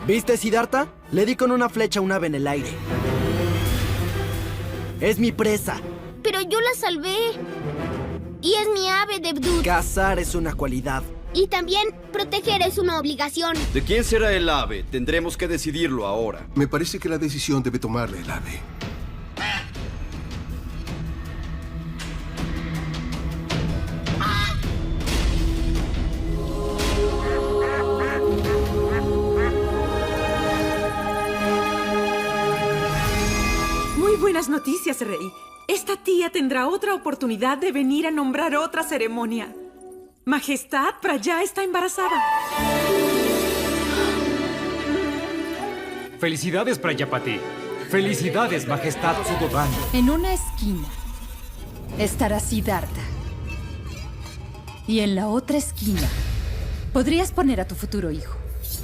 ¿Viste, Siddhartha? Le di con una flecha a un ave en el aire. Es mi presa. Pero yo la salvé. Y es mi ave, Devdutt. Cazar es una cualidad. Y también proteger es una obligación. ¿De quién será el ave? Tendremos que decidirlo ahora. Me parece que la decisión debe tomarla el ave. Muy buenas noticias, Rey. Esta tía tendrá otra oportunidad de venir a nombrar otra ceremonia. Majestad, Praya está embarazada. Felicidades, Prayapati. Felicidades, Majestad Suddhodana. En una esquina estará Siddhartha. Y en la otra esquina podrías poner a tu futuro hijo.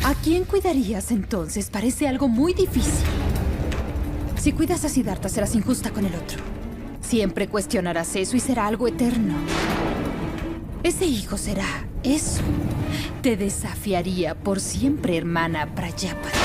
¿A quién cuidarías entonces? Parece algo muy difícil. Si cuidas a Siddhartha, serás injusta con el otro. Siempre cuestionarás eso y será algo eterno. Ese hijo será eso. Te desafiaría por siempre, hermana Prayapati.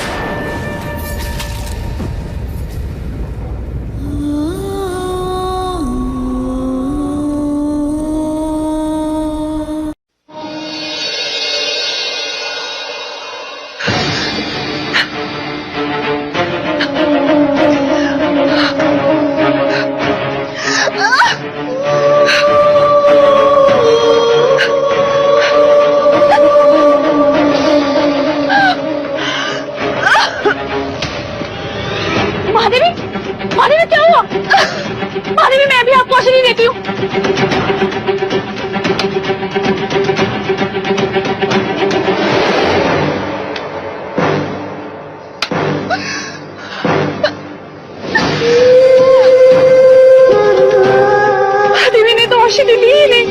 Mahadevi क्या हुआ? महादेवी मैं भी आपको औषधि देती हूँ। महादेवी ने तो औषधि ली ही नहीं।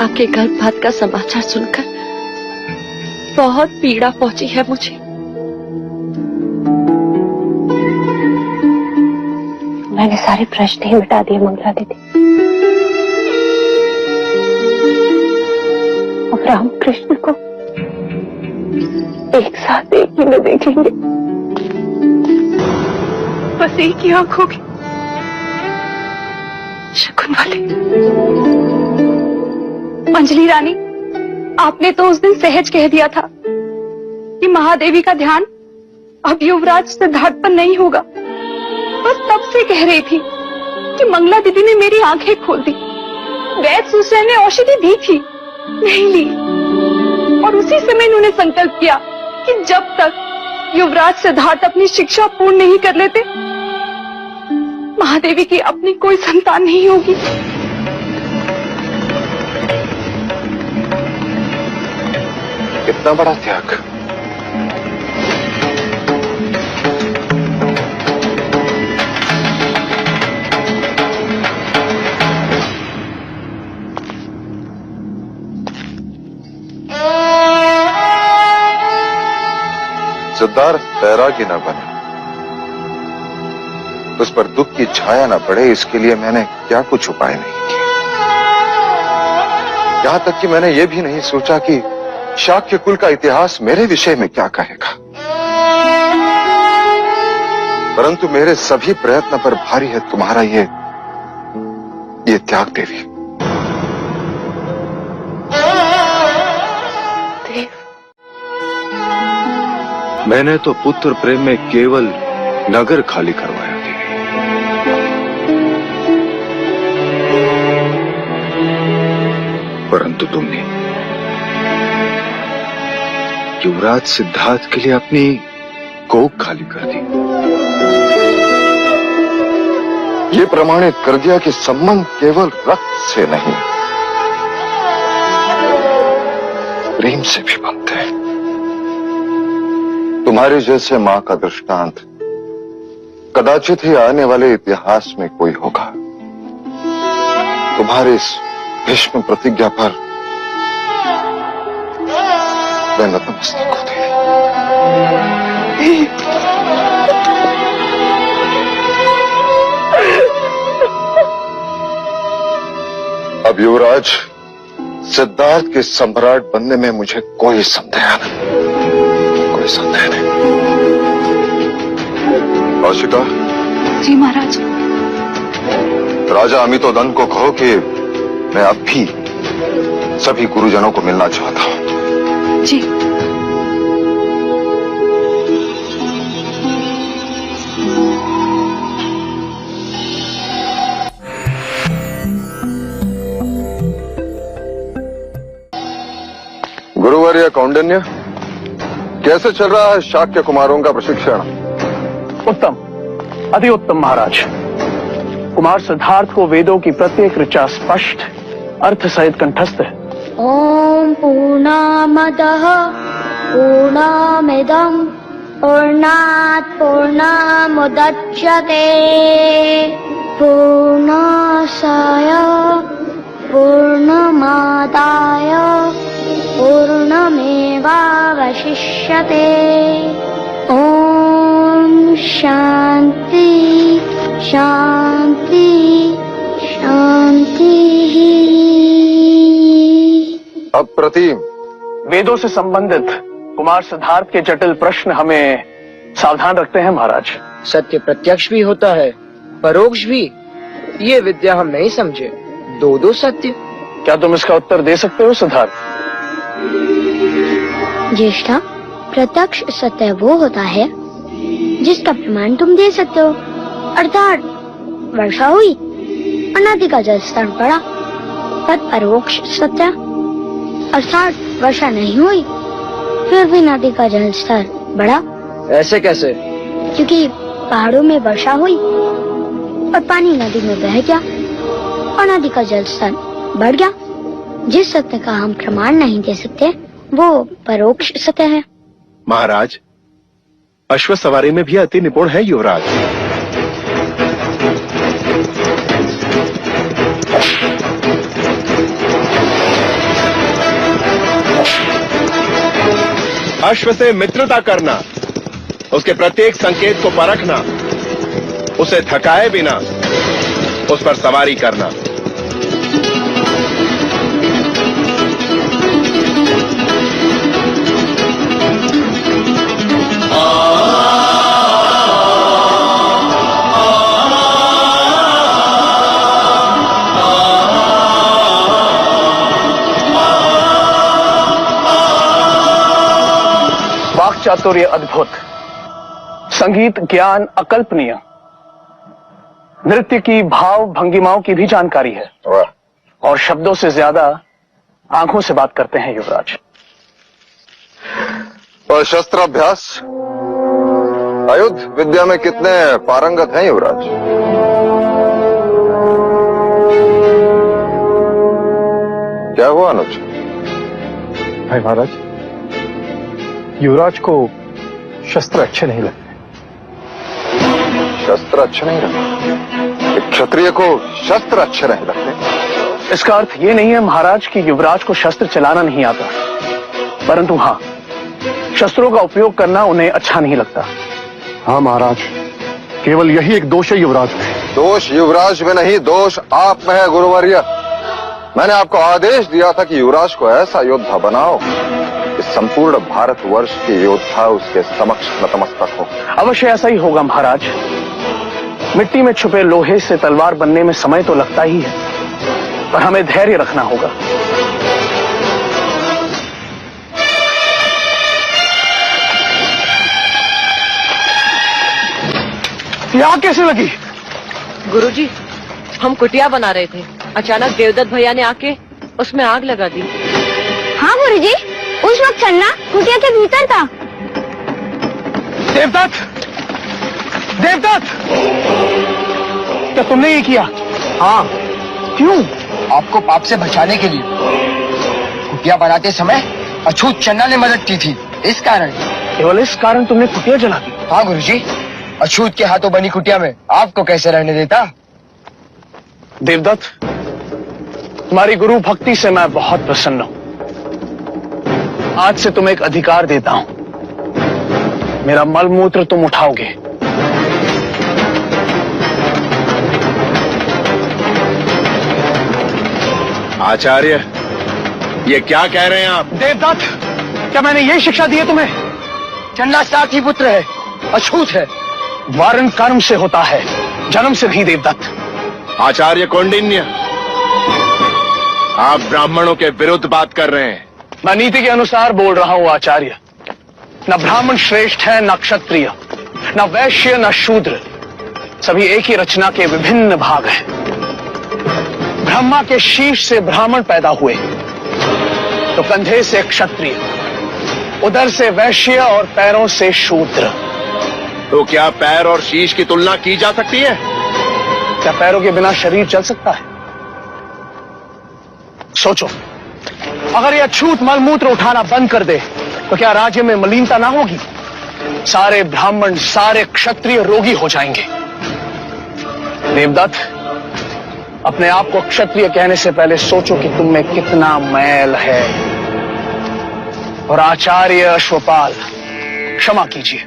आपके गर्भपात का समाचार सुनकर बहुत पीड़ा पहुंची है मुझे। मैंने सारे प्रश्न ही मिटा दिए मंगला दीदी। अब राम कृष्ण को एक साथ एक ही में देखेंगे। बस एक ही आंख होगी शकुन वाली। अंजलि रानी, आपने तो उस दिन सहज कह दिया था कि महादेवी का ध्यान अब युवराज सिद्धार्थ पर नहीं होगा। बस तब से कह रही थी कि मंगला दीदी ने मेरी आंखें खोल दी। वैद्य सुश्री ने औषधि दी थी, नहीं ली। और उसी समय इन्होंने संकल्प किया कि जब तक युवराज सिद्धार्थ अपनी शिक्षा पूर्ण नहीं कर लेते, महादेवी की अपनी कोई संतान नहीं होगी। कितना बड़ा त्याग। सिद्धार्थ बैरागी न बने, उस पर दुख की छाया न पड़े, इसके लिए मैंने क्या कुछ उपाय नहीं किए। यहां तक कि मैंने यह भी नहीं सोचा कि शाक्य कुल का इतिहास मेरे विषय में क्या कहेगा। परंतु मेरे सभी प्रयत्न पर भारी है तुम्हारा ये त्याग देवी। मैंने तो पुत्र प्रेम में केवल नगर खाली करवाया थी। परंतु तुमने युवराज सिद्धार्थ के लिए अपनी कोख खाली कर दी। ये प्रमाणित कर दिया कि संबंध केवल रक्त से नहीं, प्रेम से भी बनते हैं। तुम्हारे जैसे मां का दृष्टांत कदाचित ही आने वाले इतिहास में कोई होगा। तुम्हारे इस भीष्म प्रतिज्ञा पर मैं नतमस्तक होती। अब युवराज, सिद्धार्थ के सम्राट बनने में मुझे कोई संदेह नहीं, कोई संदेह नहीं। कौशिका। जी महाराज। राजा अमितोदन को कहो कि मैं अब भी सभी गुरुजनों को मिलना चाहता हूं। जी। गुरुवर्य कौंडिन्य, कैसे चल रहा है शाक्य कुमारों का प्रशिक्षण? उत्तम, अति उत्तम महाराज। कुमार सिद्धार्थ को वेदों की प्रत्येक ऋचा स्पष्ट अर्थ सहित कंठस्थ है। ओम पूर्णमदः पूर्णमिदं पूर्णात् पूर्णमुदच्यते पूर्णस्य पूर्णमादाय पूर्णमेवावशिष्यते। ओम शांति शांति शांति। अप्रतिम। वेदों से संबंधित कुमार सिद्धार्थ के जटिल प्रश्न हमें सावधान रखते हैं महाराज। सत्य प्रत्यक्ष भी होता है, परोक्ष भी। ये विद्या हम नहीं समझे। दो सत्य। क्या तुम इसका उत्तर दे सकते हो सिद्धार्थ? ज्येष्ठा, प्रत्यक्ष सत्य वो होता है जिसका प्रमाण तुम दे सकते हो, अर्थात वर्षा हुई और नदी का जल स्तर बढ़ा। पर परोक्ष सत्य अर्थात वर्षा नहीं हुई फिर भी नदी का जल स्तर बढ़ा। ऐसे कैसे? क्योंकि पहाड़ों में वर्षा हुई और पानी नदी में बह गया और नदी का जल स्तर बढ़ गया। जिस सत्य का हम प्रमाण नहीं दे सकते वो परोक्ष सत्य है। महाराज, अश्व सवारी में भी अति निपुण है युवराज। अश्व से मित्रता करना, उसके प्रत्येक संकेत को परखना, उसे थकाए बिना उस पर सवारी करना। चातुर्य अद्भुत, संगीत ज्ञान अकल्पनीय, नृत्य की भाव भंगिमाओं की भी जानकारी है और शब्दों से ज्यादा आंखों से बात करते हैं युवराज। और शस्त्राभ्यास आयुध विद्या में कितने पारंगत हैं युवराज? क्या हुआ अनुज? भाई महाराज, युवराज को शस्त्र अच्छे नहीं लगते। शस्त्र अच्छे नहीं लगते? एक क्षत्रिय को शस्त्र अच्छे नहीं लगते? इसका अर्थ ये नहीं है महाराज कि युवराज को शस्त्र चलाना नहीं आता, परंतु हाँ, शस्त्रों का उपयोग करना उन्हें अच्छा नहीं लगता। हाँ महाराज, केवल यही एक दोष है युवराज में। दोष युवराज में नहीं, दोष आप में है गुरुवर्य। मैंने आपको आदेश दिया था कि युवराज को ऐसा योद्धा बनाओ कि संपूर्ण भारतवर्ष के योद्धा उसके समक्ष नतमस्तक हो। अवश्य ऐसा ही होगा महाराज। मिट्टी में छुपे लोहे से तलवार बनने में समय तो लगता ही है, पर हमें धैर्य रखना होगा। ये आग कैसे लगी? गुरुजी, हम कुटिया बना रहे थे, अचानक देवदत्त भैया ने आके उसमें आग लगा दी। हाँ गुरुजी, उस वक्त चलना कुटिया के भीतर था। देवदत्त! देवदत्त! क्या तुमने ये किया? हाँ। क्यों? आपको पाप से बचाने के लिए। कुटिया बनाते समय अछूत चन्ना ने मदद की थी, इस कारण। केवल इस कारण तुमने कुटिया जला दी? हाँ गुरुजी, अछूत के हाथों बनी कुटिया में आपको कैसे रहने देता? देवदत्त, तुम्हारी गुरु भक्ति से मैं बहुत प्रसन्न हूं। आज से तुम्हें एक अधिकार देता हूं, मेरा मलमूत्र तुम उठाओगे। आचार्य, ये क्या कह रहे हैं आप? देवदत्त, क्या मैंने यही शिक्षा दी है तुम्हें? चन्ना साथी पुत्र है, अछूत है। वारण कर्म से होता है, जन्म से नहीं देवदत्त। आचार्य कौंडिन्य, आप ब्राह्मणों के विरुद्ध बात कर रहे हैं। मैं नीति के अनुसार बोल रहा हूं आचार्य। न ब्राह्मण श्रेष्ठ है, न क्षत्रिय, न वैश्य, न शूद्र। सभी एक ही रचना के विभिन्न भाग हैं। ब्रह्मा के शीश से ब्राह्मण पैदा हुए, तो कंधे से क्षत्रिय, उदर से वैश्य और पैरों से शूद्र। तो क्या पैर और शीश की तुलना की जा सकती है? क्या पैरों के बिना शरीर चल सकता है? सोचो, अगर यह अछूत मलमूत्र उठाना बंद कर दे तो क्या राज्य में मलिनता ना होगी? सारे ब्राह्मण, सारे क्षत्रिय रोगी हो जाएंगे। देवदत्त, अपने आप को क्षत्रिय कहने से पहले सोचो कि तुम में कितना मैल है। और आचार्य अश्वपाल, क्षमा कीजिए,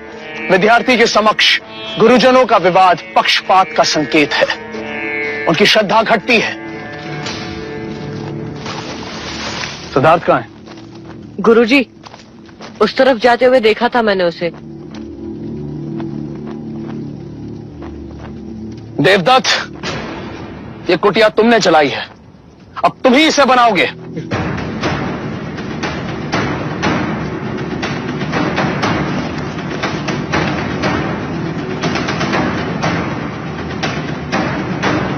विद्यार्थी के समक्ष गुरुजनों का विवाद पक्षपात का संकेत है। उनकी श्रद्धा घटती है। सिद्धार्थ कहाँ है? गुरुजी, उस तरफ जाते हुए देखा था मैंने उसे। देवदत्त, ये कुटिया तुमने चलाई है, अब तुम ही इसे बनाओगे।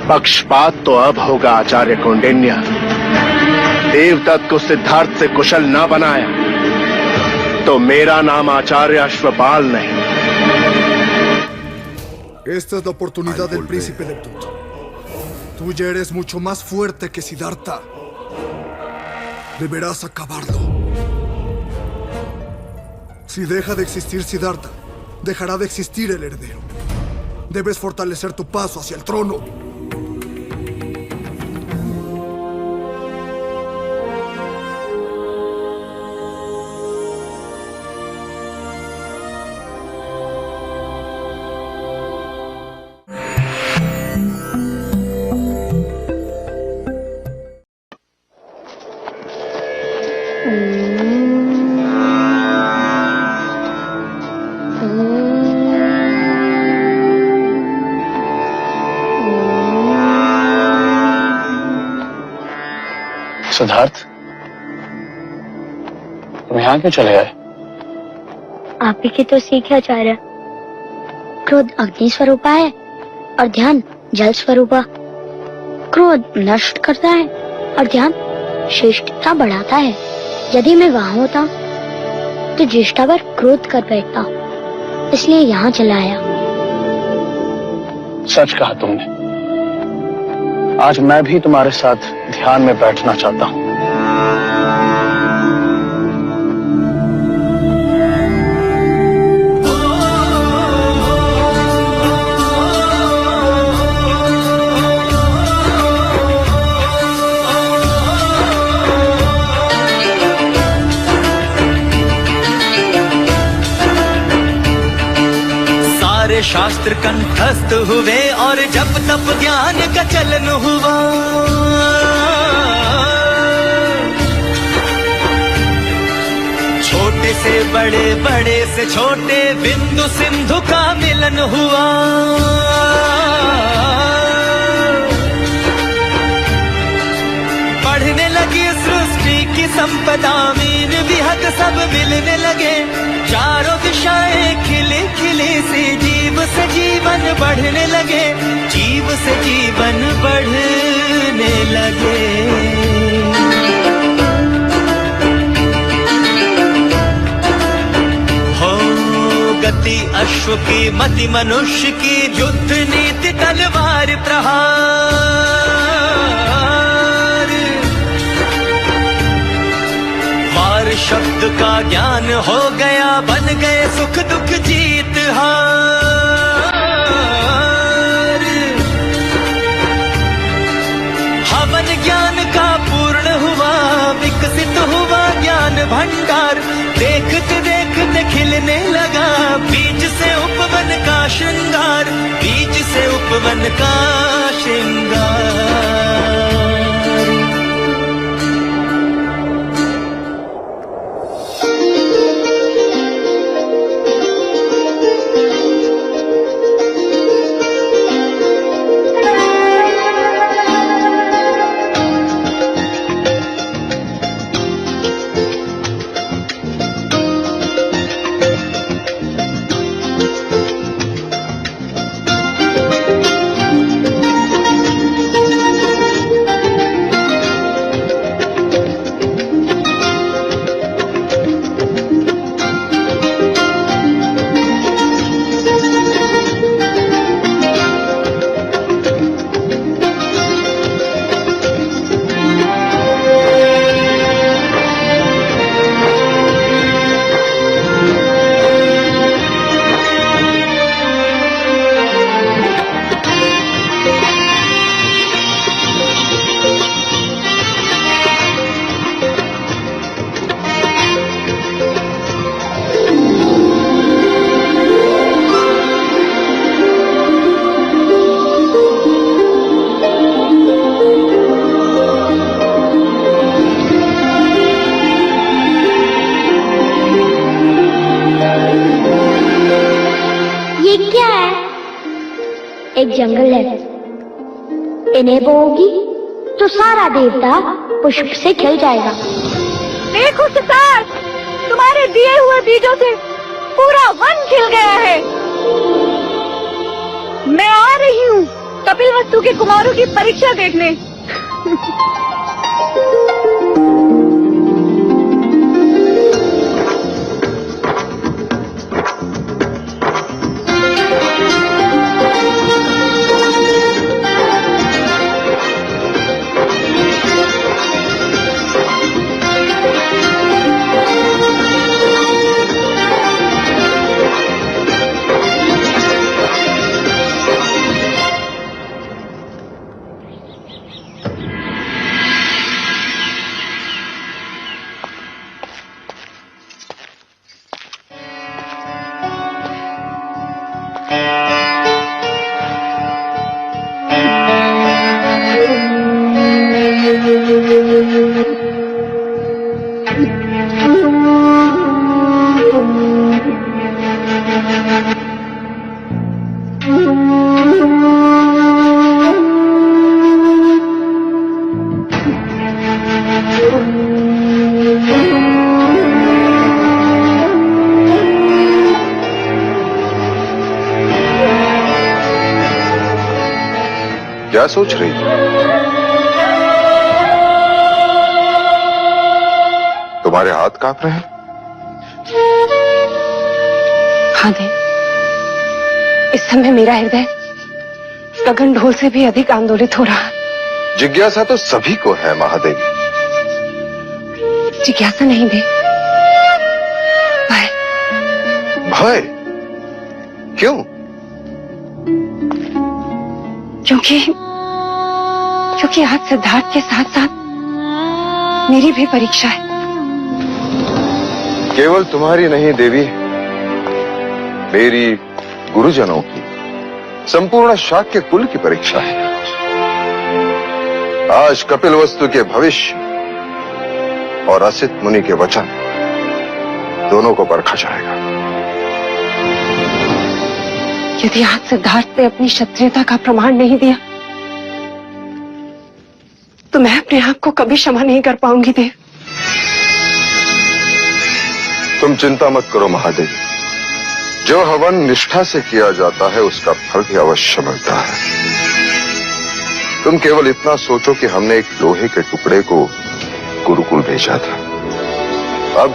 पक्षपात तो अब होगा आचार्य कौंडिन्य। देवदत्त को सिद्धार्थ से कुशल ना बनाया तो मेरा नाम आचार्य अश्वपाल नहीं। Esta es la oportunidad del príncipe Devdutt. Tú ya eres mucho más fuerte que Siddhartha. Deberás acabarlo. Si deja de existir Siddhartha, dejará de existir el heredero. Debes fortalecer tu paso hacia el trono. Siddharth, तुम यहाँ क्यों चले आए? आप ही की तो सीख है आचार्य। क्रोध अग्नि स्वरूपा है और ध्यान जल स्वरूपा। क्रोध नष्ट करता है और ध्यान श्रेष्ठता बढ़ाता है। यदि मैं वहां होता तो ज्येष्ठा पर क्रोध कर बैठता, इसलिए यहाँ चला आया। सच कहा तुमने। आज मैं भी तुम्हारे साथ ध्यान में बैठना चाहता हूं। सारे शास्त्र कंठस्थ हुए और जब तप ज्ञान का चलन हुआ। छोटे से बड़े, बड़े से छोटे, बिंदु सिंधु का मिलन हुआ। बढ़ने लगी सृष्टि की संपदा, मीन विहग सब मिलने लगे। चारों दिशाएं खिली खिली सी, जीव से जीवन बढ़ने लगे, जीव से जीवन बढ़ने लगे। हो गति अश्व की, मति मनुष्य की, युद्ध नीति तलवार प्रहार। खुद का ज्ञान हो गया, बन गए सुख दुख जीत हार। हवन ज्ञान का पूर्ण हुआ, विकसित हुआ ज्ञान भंडार। देखते देखते खिलने लगा बीज से उपवन का श्रृंगार, बीज से उपवन का श्रृंगार। एक जंगल है, इन्हें बोओगी तो सारा देवता पुष्प से खिल जाएगा। देखो सितार, तुम्हारे दिए हुए बीजों से पूरा वन खिल गया है। मैं आ रही हूँ कपिलवस्तु के कुमारों की परीक्षा देखने। क्या सोच रही थी? तुम्हारे हाथ कांप रहे हैं? हाँ देव, इस समय मेरा हृदय गगन ढोल से भी अधिक आंदोलित हो रहा है। जिज्ञासा तो सभी को है महादेवी। जिज्ञासा नहीं देव, भय। भय? क्यों? क्योंकि आज सिद्धार्थ के साथ साथ मेरी भी परीक्षा है। केवल तुम्हारी नहीं देवी, मेरी, गुरुजनों की, संपूर्ण शाक्य कुल की परीक्षा है। आज कपिलवस्तु के भविष्य और असित मुनि के वचन दोनों को परखा जाएगा। यदि आज सिद्धार्थ ने अपनी क्षत्रियता का प्रमाण नहीं दिया तो मैं अपने आप को कभी क्षमा नहीं कर पाऊंगी देव। तुम चिंता मत करो महादेवी, जो हवन निष्ठा से किया जाता है उसका फल भी अवश्य मिलता है। तुम केवल इतना सोचो कि हमने एक लोहे के टुकड़े को गुरुकुल भेजा था, अब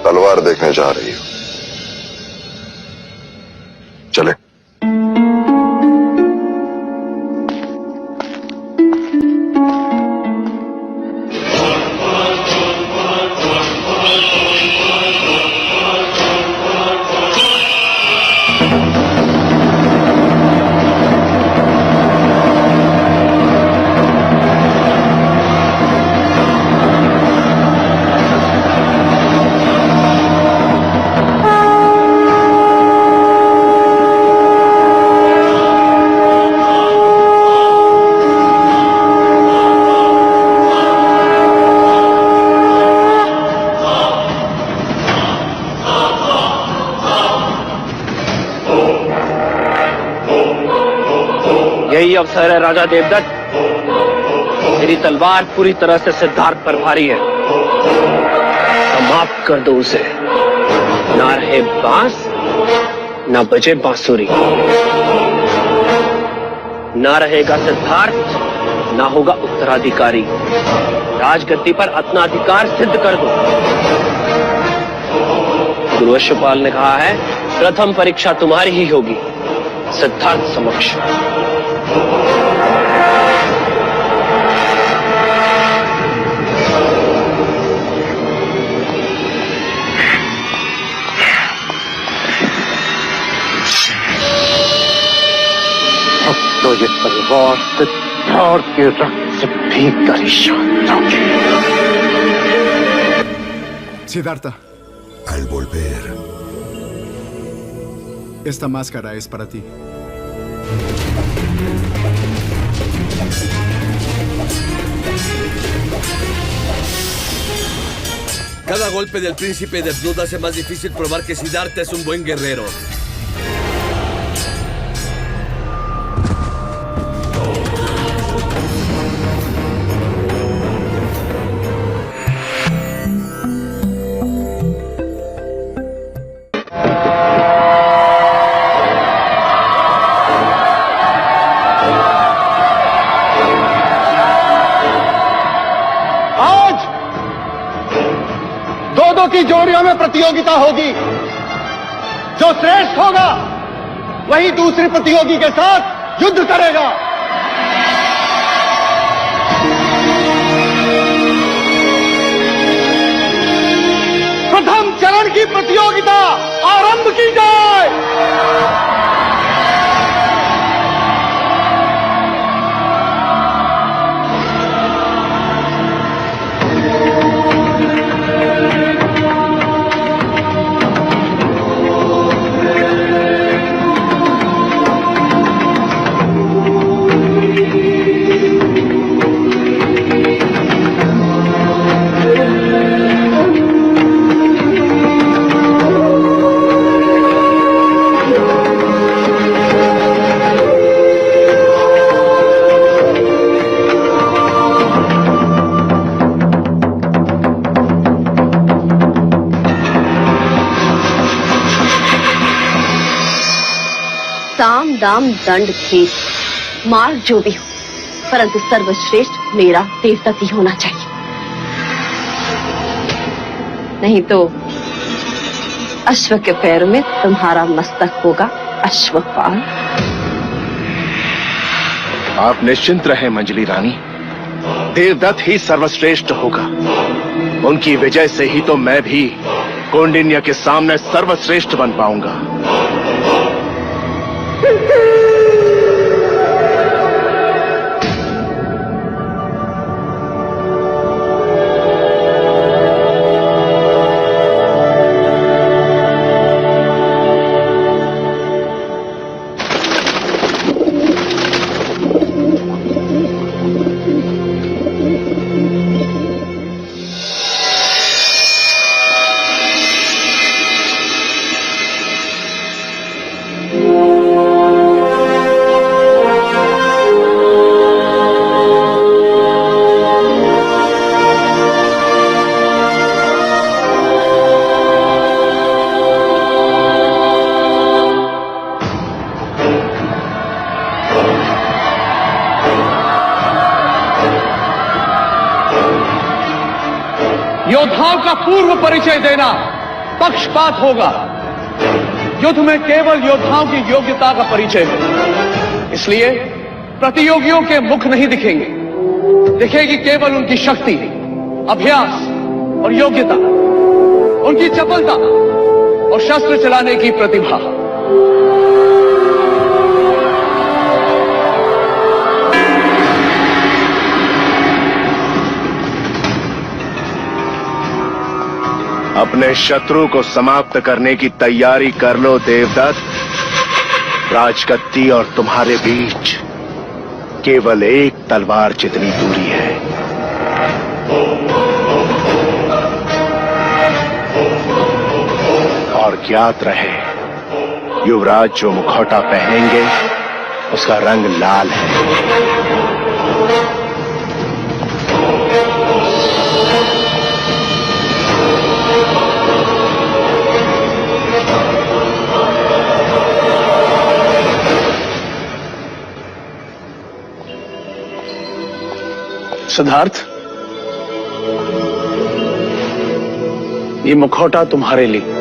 तलवार देखने जा रही हो। चले। ही अवसर है राजा देवदत्त। मेरी तलवार पूरी तरह से सिद्धार्थ पर भारी है। समाप्त कर दो उसे। ना रहे बांस, ना बजे बांसुरी। ना रहेगा सिद्धार्थ, ना होगा उत्तराधिकारी। राजगद्दी पर अपना अधिकार सिद्ध कर दो। गुरु अश्वपाल ने कहा है, प्रथम परीक्षा तुम्हारी ही होगी सिद्धार्थ समक्ष। तो ये तलवार सिद्धार्थ के रक्त से भीग कर ही शांत होगी। Siddhartha, al volver, esta máscara es para ti. Cada golpe del príncipe de Blood hace más difícil probar que Siddhartha es un buen guerrero. की जोड़ियों में प्रतियोगिता होगी। जो श्रेष्ठ होगा वही दूसरी प्रतियोगी के साथ युद्ध करेगा। प्रथम चरण की प्रतियोगिता आरंभ की जाए। साम दाम दंड भेद मार्ग जो भी हो, परंतु सर्वश्रेष्ठ मेरा देवदत्त ही होना चाहिए। नहीं तो अश्व के पैर में तुम्हारा मस्तक होगा अश्वपाल। आप निश्चिंत रहे मंजली रानी, देवदत्त ही सर्वश्रेष्ठ होगा। उनकी विजय से ही तो मैं भी कौंडिन्य के सामने सर्वश्रेष्ठ बन पाऊंगा। योद्धाओं का पूर्व परिचय देना पक्षपात होगा। युद्ध में केवल योद्धाओं की योग्यता का परिचय है। इसलिए प्रतियोगियों के मुख नहीं दिखेंगे, दिखेगी केवल उनकी शक्ति, अभ्यास और योग्यता, उनकी चपलता और शस्त्र चलाने की प्रतिभा। अपने शत्रु को समाप्त करने की तैयारी कर लो देवदत्त। राजगद्दी और तुम्हारे बीच केवल एक तलवार जितनी दूरी है। और ज्ञात रहे, युवराज जो मुखौटा पहनेंगे उसका रंग लाल है। सिद्धार्थ, ये मुखौटा तुम्हारे लिए।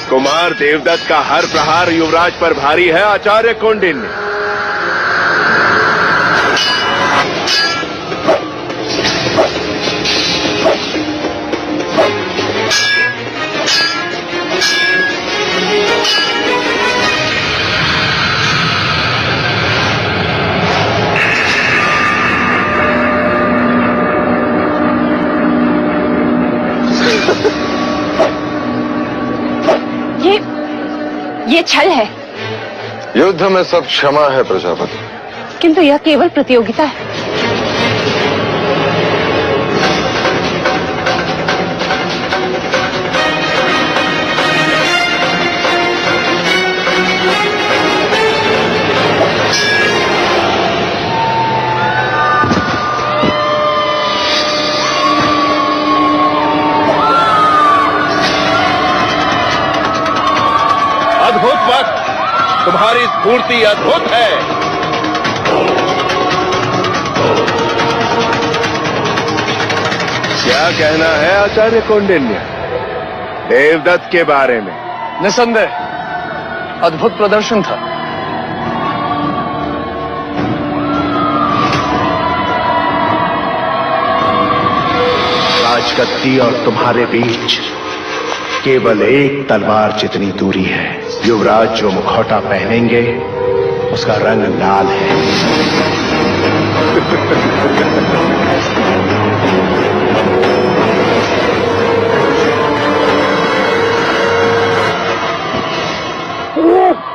कुमार देवदत्त का हर प्रहार युवराज पर भारी है आचार्य कौंडिन्य। ये छल है। युद्ध में सब क्षमा है प्रजापति। किंतु यह केवल प्रतियोगिता है। अद्भुत वक्त, तुम्हारी स्फूर्ति अद्भुत है। क्या कहना है आचार्य कौंडिन्य देवदत्त के बारे में? निसंदेह अद्भुत प्रदर्शन था। राजगद्दी और तुम्हारे बीच केवल एक तलवार जितनी दूरी है। युवराज जो मुखौटा पहनेंगे उसका रंग लाल है।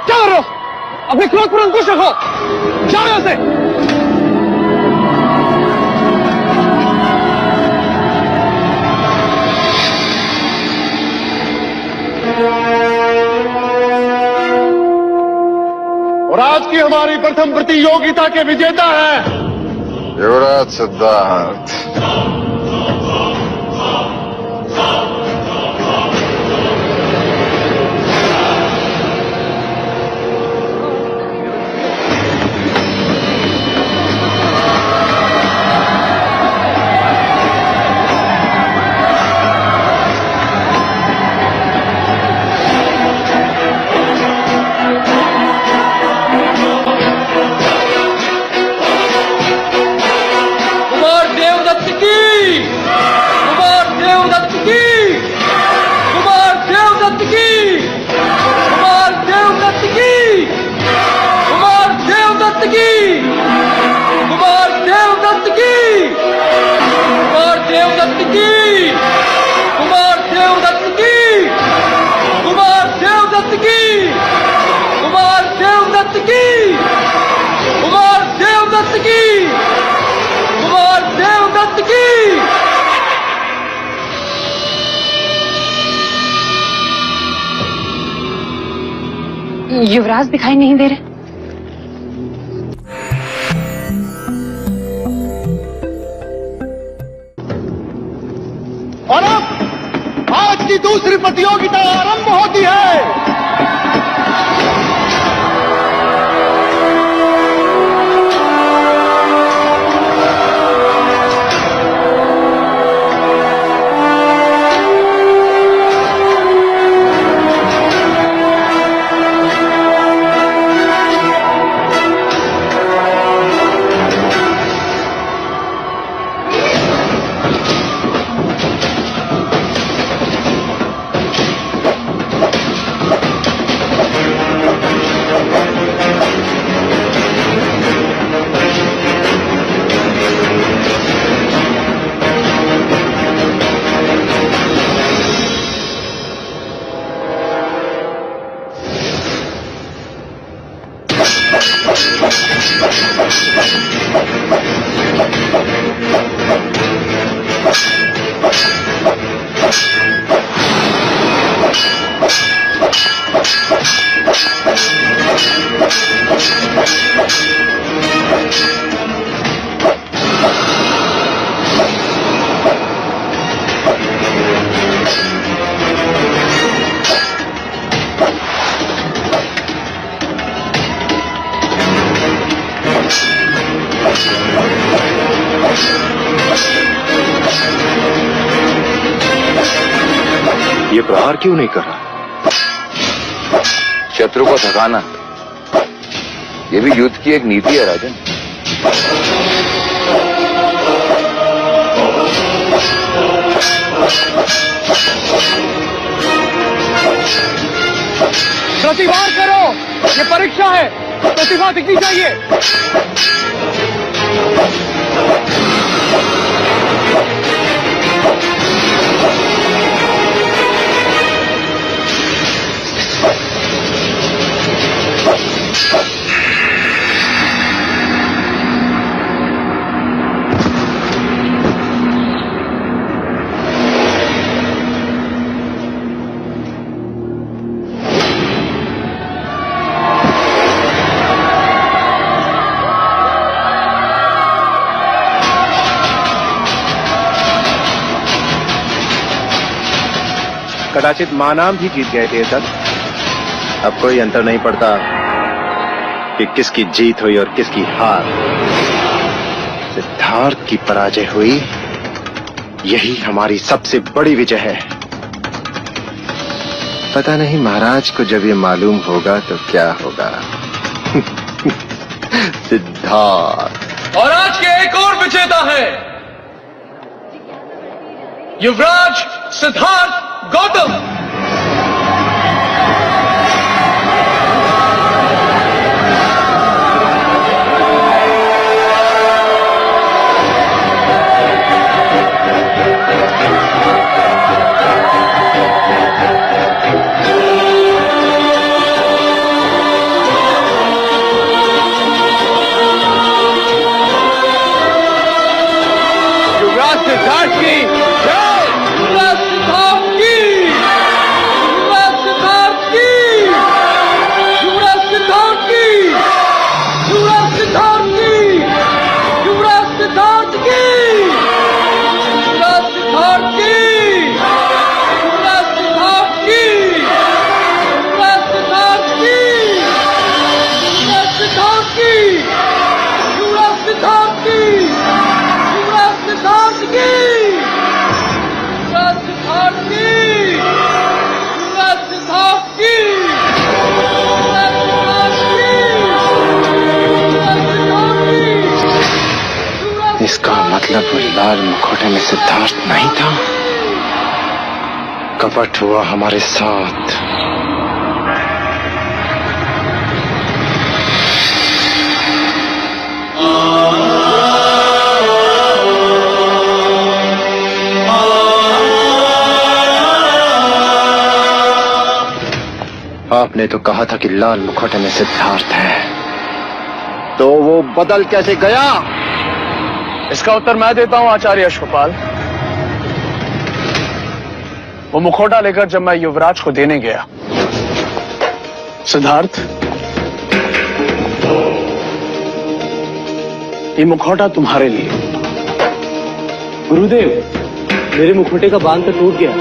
क्या कर रहे हो? अपने क्रोध पर अंकुश रखो। जाओ यहां से। और आज की हमारी प्रथम प्रतियोगिता के विजेता है युवराज सिद्धार्थ। कुमार देवदत्त की युवराज दिखाई नहीं दे रहे। और अब आज की दूसरी प्रतियोगिता आरंभ होती है। ये प्रहार क्यों नहीं कर रहा? शत्रु को थकाना, ये भी युद्ध की एक नीति है राजन। प्रतिवार करो, ये परीक्षा है, प्रतिभा दिखनी चाहिए। कदाचित मानाम भी जीत गए थे तक। अब कोई अंतर नहीं पड़ता कि किसकी जीत हुई और किसकी हार। सिद्धार्थ की पराजय हुई, यही हमारी सबसे बड़ी विजय है। पता नहीं महाराज को जब ये मालूम होगा तो क्या होगा। सिद्धार्थ। और आज के एक और विजेता है युवराज सिद्धार्थ गौतम। युवराज सिद्धार्थ की जय। युवराज सिद्धार्थ की। युवराज सिद्धार्थ की। युवराज सिद्धार्थ की। युवराज सिद्धार्थ की। युवराज सिद्धार्थ की। युवराज सिद्धार्थ की। युवराज सिद्धार्थ की। युवराज सिद्धार्थ की। युवराज सिद्धार्थ की। युवराज सिद्धार्थ की। युवराज सिद्धार्थ की। युवराज सिद्धार्थ की। युवराज सिद्धार्थ की। इसका मतलब वो लाल मुखौटे में सिद्धार्थ नहीं था। कपट हुआ हमारे साथ। आपने तो कहा था कि लाल मुखौटे में सिद्धार्थ है, तो वो बदल कैसे गया? इसका उत्तर मैं देता हूं आचार्य अश्वपाल। वो मुखौटा लेकर जब मैं युवराज को देने गया, सिद्धार्थ, ये मुखौटा तुम्हारे लिए। गुरुदेव, मेरे मुखौटे का बांध तो टूट गया।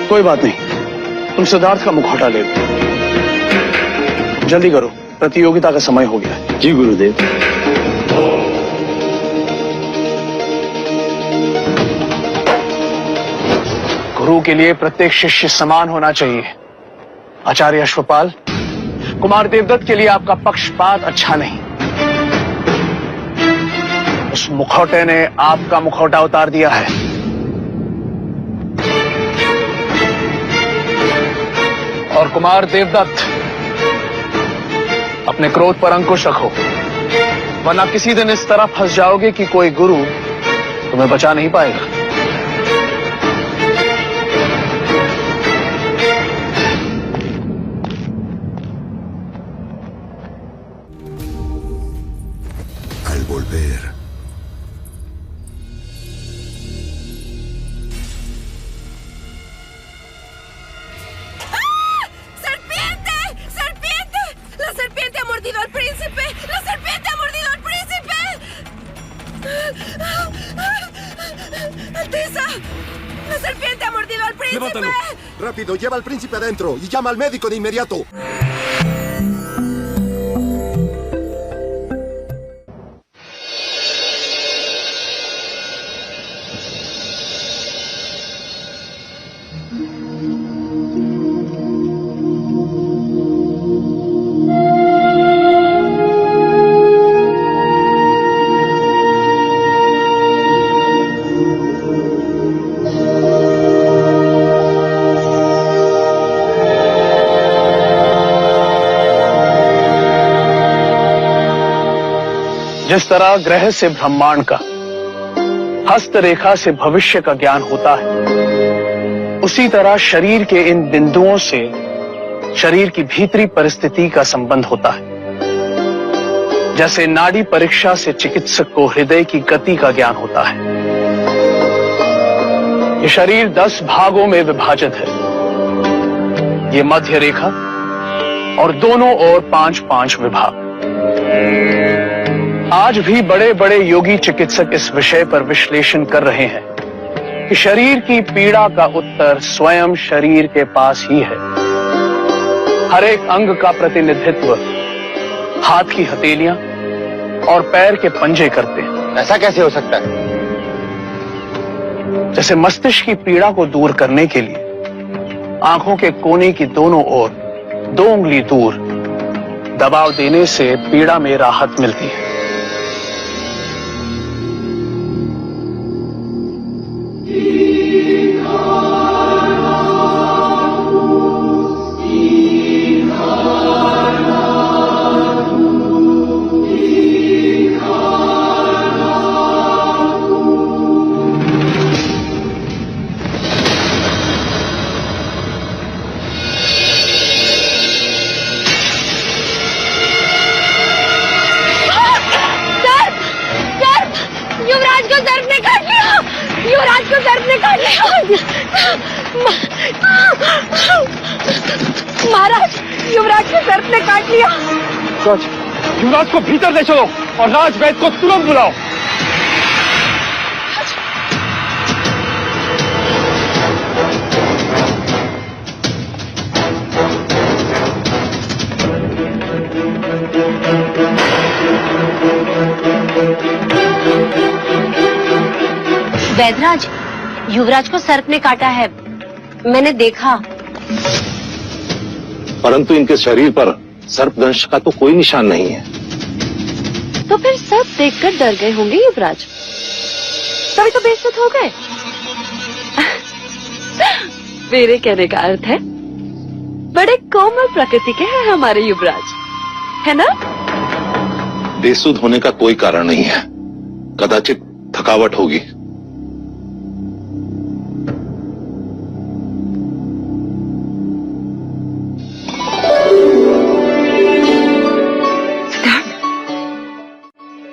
कोई बात नहीं, तुम सिद्धार्थ का मुखौटा ले लो। जल्दी करो, प्रतियोगिता का समय हो गया है। जी गुरुदेव। गुरु के लिए प्रत्येक शिष्य समान होना चाहिए। आचार्य अश्वपाल, कुमार देवदत्त के लिए आपका पक्षपात अच्छा नहीं। उस मुखौटे ने आपका मुखौटा उतार दिया है। और कुमार देवदत्त, अपने क्रोध पर अंकुश रखो, वरना किसी दिन इस तरह फंस जाओगे कि कोई गुरु तुम्हें बचा नहीं पाएगा। Al volver, ¡Serpiente! ¡Serpiente! ¡La serpiente ha mordido al príncipe! ¡La serpiente ha mordido al príncipe! ¡Alteza! ¡La serpiente ha mordido al príncipe! ¡Levántalo! ¡Rápido! ¡Lleva al príncipe adentro! ¡Y llama al médico de inmediato! जिस तरह ग्रह से ब्रह्मांड का, हस्तरेखा से भविष्य का ज्ञान होता है, उसी तरह शरीर के इन बिंदुओं से शरीर की भीतरी परिस्थिति का संबंध होता है। जैसे नाड़ी परीक्षा से चिकित्सक को हृदय की गति का ज्ञान होता है। ये शरीर 10 भागों में विभाजित है। ये मध्य रेखा और दोनों ओर 5-5 विभाग। आज भी बड़े बड़े योगी चिकित्सक इस विषय पर विश्लेषण कर रहे हैं कि शरीर की पीड़ा का उत्तर स्वयं शरीर के पास ही है। हर एक अंग का प्रतिनिधित्व हाथ की हथेलियां और पैर के पंजे करते हैं। ऐसा कैसे हो सकता है? जैसे मस्तिष्क की पीड़ा को दूर करने के लिए आंखों के कोने की दोनों ओर 2 उंगली दूर दबाव देने से पीड़ा में राहत मिलती है। महाराज, युवराज के सर्प ने काट लिया। युवराज को भीतर ले चलो और राजवैद्य को तुरंत बुलाओ। वैद्यराज, युवराज को सर्प ने काटा है, मैंने देखा। परंतु इनके शरीर पर सर्पदंश का तो कोई निशान नहीं है। तो फिर सर्प देखकर डर गए होंगे युवराज, तभी तो बेइज्जत हो गए। मेरे कहने का अर्थ है बड़े कोमल प्रकृति के हैं हमारे युवराज, है ना? बेसुध होने का कोई कारण नहीं है, कदाचित थकावट होगी।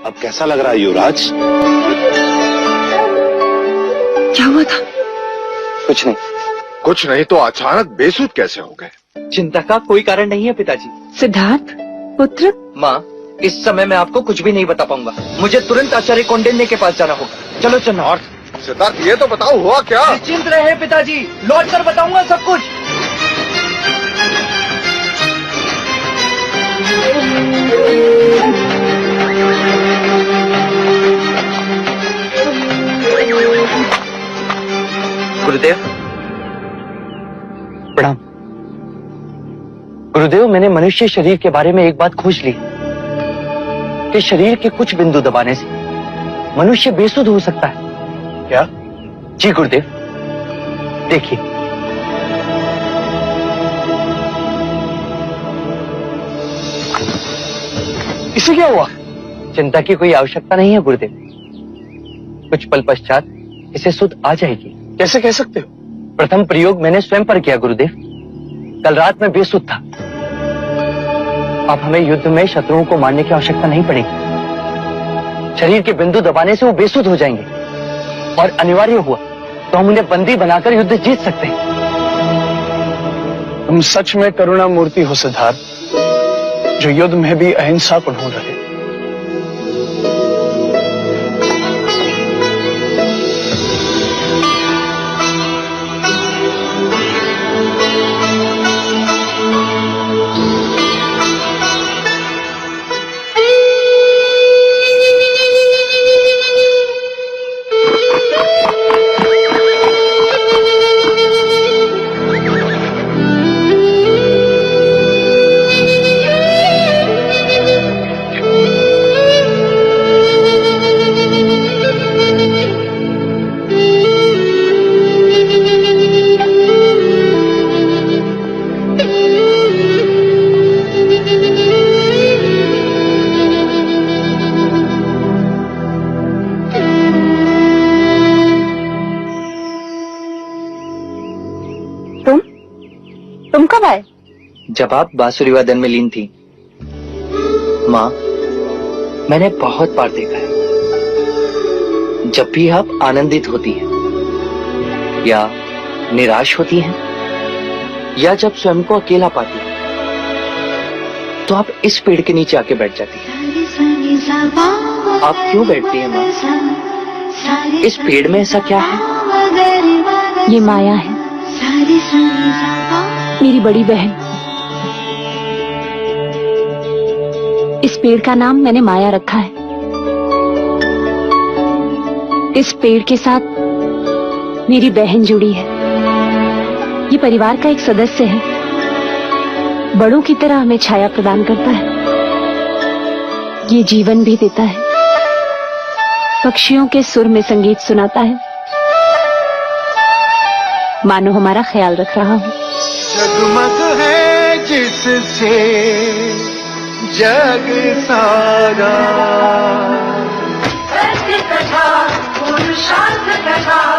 अब कैसा लग रहा है युवराज? क्या हुआ था? कुछ नहीं। कुछ नहीं तो अचानक बेसुध कैसे हो गए? चिंता का कोई कारण नहीं है पिताजी। सिद्धार्थ पुत्र। माँ, इस समय मैं आपको कुछ भी नहीं बता पाऊंगा। मुझे तुरंत आचार्य कौंडिन्य के पास जाना होगा। चलो चलो। सिद्धार्थ, ये तो बताओ हुआ क्या? निश्चिंत रहे पिताजी, लौट कर बताऊंगा सब कुछ। गुरुदेव प्रणाम। गुरुदेव, मैंने मनुष्य शरीर के बारे में एक बात खोज ली कि शरीर के कुछ बिंदु दबाने से मनुष्य बेसुध हो सकता है। क्या? जी गुरुदेव, देखिए। इसे क्या हुआ? चिंता की कोई आवश्यकता नहीं है गुरुदेव। कुछ पल पश्चात इसे सुध आ जाएगी। कैसे कह सकते हो? प्रथम प्रयोग मैंने स्वयं पर किया गुरुदेव। कल रात में बेसुध था। अब हमें युद्ध में शत्रुओं को मारने की आवश्यकता नहीं पड़ेगी। शरीर के बिंदु दबाने से वो बेसुध हो जाएंगे और अनिवार्य हुआ तो हम उन्हें बंदी बनाकर युद्ध जीत सकते हैं। तुम सच में करुणा मूर्ति हो सिद्धार्थ, जो युद्ध में भी अहिंसा को ढूंढ रहे। तुम कब आए? जब आप बांसुरी वादन में लीन थी। माँ, मैंने बहुत बार देखा है, जब भी आप आनंदित होती हैं या निराश होती हैं या जब स्वयं को अकेला पाती हैं, तो आप इस पेड़ के नीचे आके बैठ जाती हैं। आप क्यों बैठती हैं माँ? इस पेड़ में ऐसा क्या है? ये माया है, मेरी बड़ी बहन। इस पेड़ का नाम मैंने माया रखा है। इस पेड़ के साथ मेरी बहन जुड़ी है। ये परिवार का एक सदस्य है। बड़ों की तरह हमें छाया प्रदान करता है। ये जीवन भी देता है। पक्षियों के सुर में संगीत सुनाता है। मानो हमारा ख्याल रख रहा हो। जगमग है जिससे जग सारा, सत्य कथा पुरुषार्थ कथा।